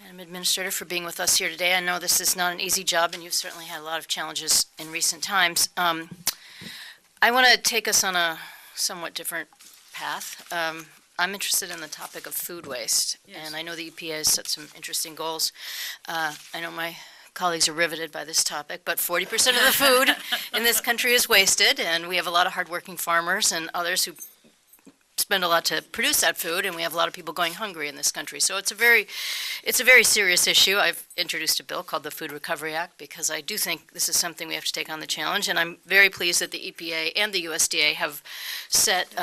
Madam Administrator, for being with us here today. I know this is not an easy job, and you've certainly had a lot of challenges in recent times. I want to take us on a somewhat different path. I'm interested in the topic of food waste, and I know the EPA has set some interesting goals. I know my colleagues are riveted by this topic, but 40% of the food in this country is wasted, and we have a lot of hardworking farmers and others who spend a lot to produce that food, and we have a lot of people going hungry in this country. So it's a very serious issue. I've introduced a bill called the Food Recovery Act because I do think this is something we have to take on the challenge, and I'm very pleased that the EPA and the USDA have set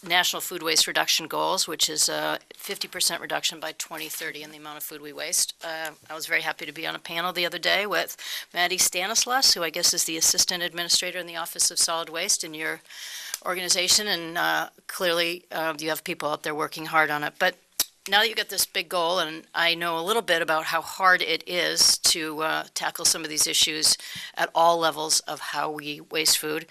national food waste reduction goals, which is a 50% reduction by 2030 in the amount of food we waste. I was very happy to be on a panel the other day with Maddie Stanislas, who I guess is the Assistant Administrator in the Office of Solid Waste in your organization, and clearly you have people out there working hard on it. But now that you got this big goal, and I know a little bit about how hard it is to tackle some of these issues at all levels of how we waste food,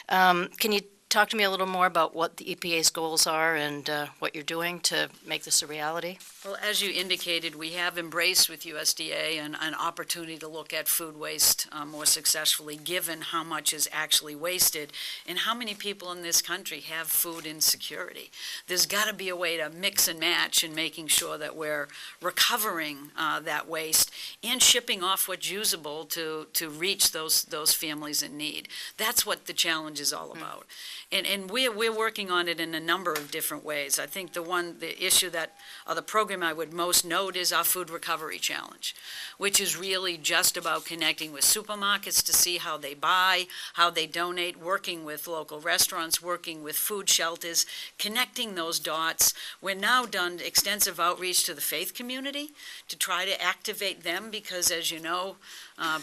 can you talk to me a little more about what the EPA's goals are and what you're doing to make this a reality? Well, as you indicated, we have embraced with USDA an opportunity to look at food waste more successfully, given how much is actually wasted and how many people in this country have food insecurity. There's got to be a way to mix and match in making sure that we're recovering that waste and shipping off what's usable to reach those families in need. That's what the challenge is all about. And we're working on it in a number of different ways. I think the issue that, or the program I would most note is our Food Recovery Challenge, which is really just about connecting with supermarkets to see how they buy, how they donate, working with local restaurants, working with food shelters, connecting those dots. We're now done extensive outreach to the faith community to try to activate them because, as you know,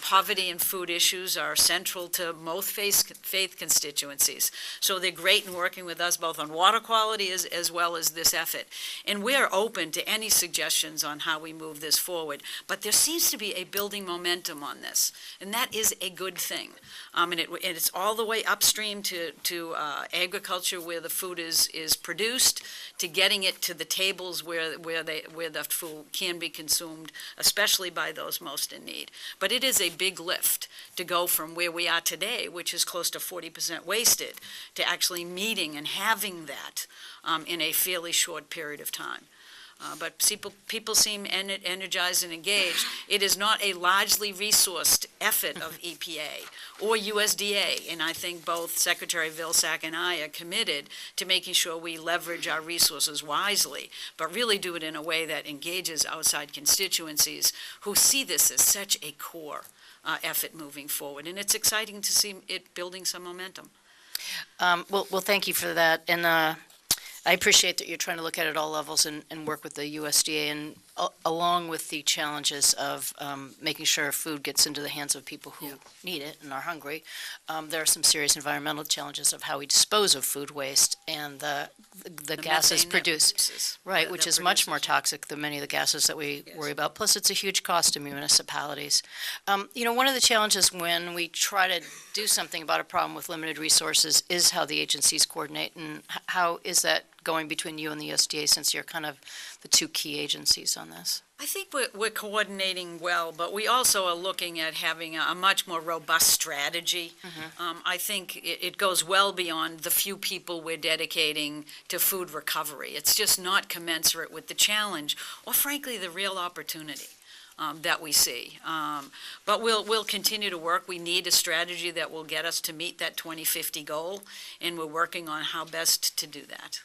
poverty and food issues are central to most faith constituencies. So they're great in working with us both on water quality as well as this effort. And we're open to any suggestions on how we move this forward. But there seems to be a building momentum on this, and that is a good thing. And it's all the way upstream to agriculture where the food is produced, to getting it to the tables where the food can be consumed, especially by those most in need. But it is a big lift to go from where we are today, which is close to 40% wasted, to actually meeting and having that in a fairly short period of time. But people seem energized and engaged. It is not a largely resourced effort of EPA or USDA, and I think both Secretary Vilsack and I are committed to making sure we leverage our resources wisely, but really do it in a way that engages outside constituencies who see this as such a core effort moving forward. And it's exciting to see it building some momentum. Well, thank you for that. And I appreciate that you're trying to look at it at all levels and work with the USDA, and along with the challenges of making sure food gets into the hands of people who need it and are hungry. There are some serious environmental challenges of how we dispose of food waste and the gases produced, right, which is much more toxic than many of the gases that we worry about. Plus, it's a huge cost to municipalities. One of the challenges when we try to do something about a problem with limited resources is how the agencies coordinate, and how is that going between you and the USDA, since you're kind of the two key agencies on this? I think we're coordinating well, but we also are looking at having a much more robust strategy. I think it goes well beyond the few people we're dedicating to food recovery. It's just not commensurate with the challenge or, frankly, the real opportunity that we see. But we'll continue to work. We need a strategy that will get us to meet that 2050 goal, and we're working on how best to do that.